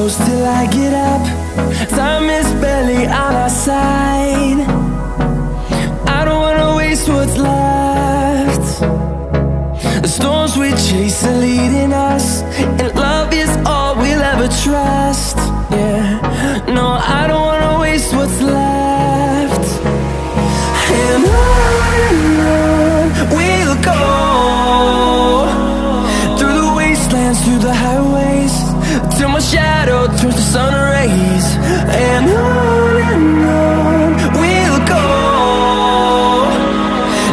close till I get up. Time is barely on our side. I don't wanna waste what's left. The storms we chase are leading us, and love is all we'll ever trust. Yeah, no, I don't wanna waste what's left. And on we'll go, through the wastelands, through the highways, till my shadow turns to sun rays. And on we'll go,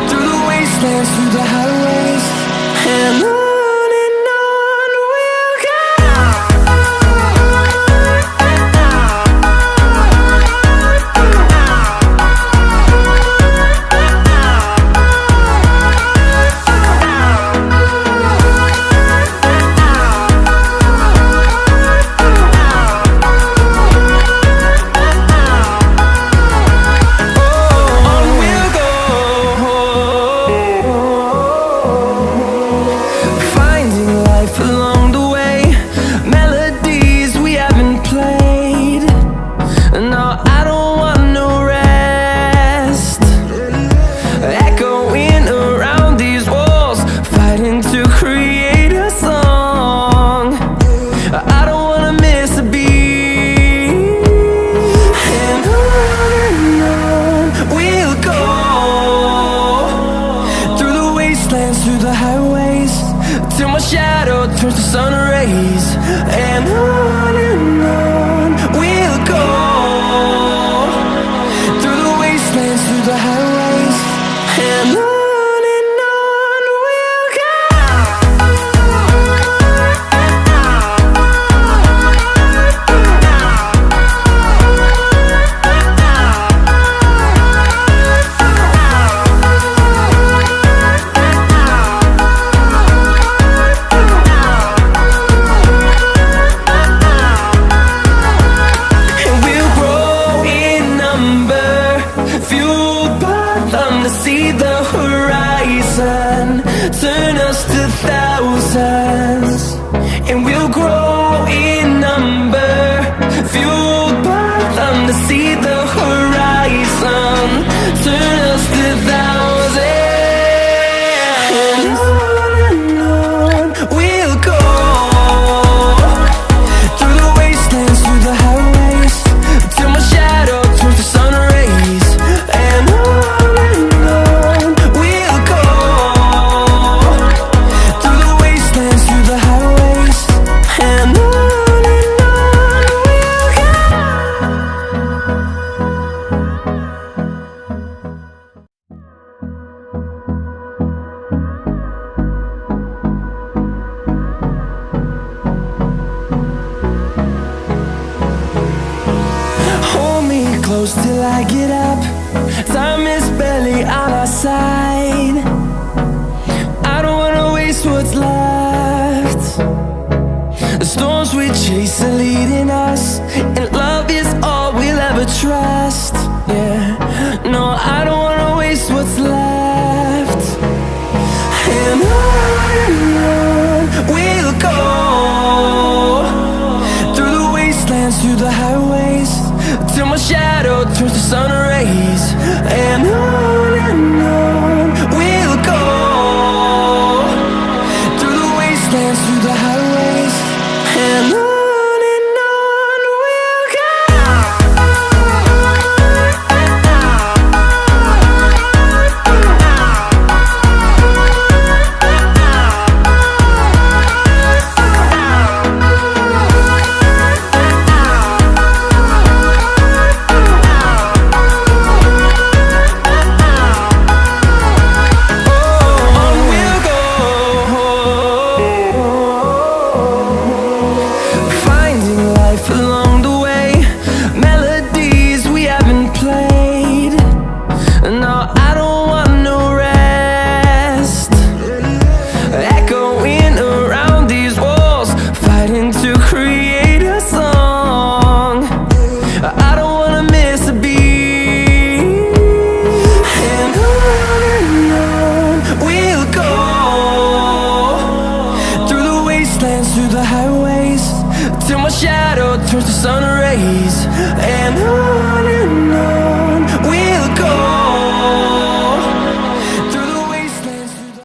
through the wastelands, through the highways, and on we'll go. Through the highways, till my shadow turns to sun rays. And on we'll go, through the wastelands, through the highways, and on we'll go. See the horizon, turn us to thousands, and we'll grow in number, fueled by them. To see the horizon, turn us to thousands, and on we'll go, through the wastelands, through the highways, till my shadow turns to sun rays. And on close till I get up. Time is barely on our side. I don't wanna waste what's left. The storms we chase are leading us, and love is all we'll ever trust. Yeah, no, I don't wanna waste what's left. And on we'll go, through the wastelands, through the highways, till my shadow turns to sun rays. And on we'll go, through the wastelands, through the highways, and on we'll go. till my shadow turns to sun rays. And on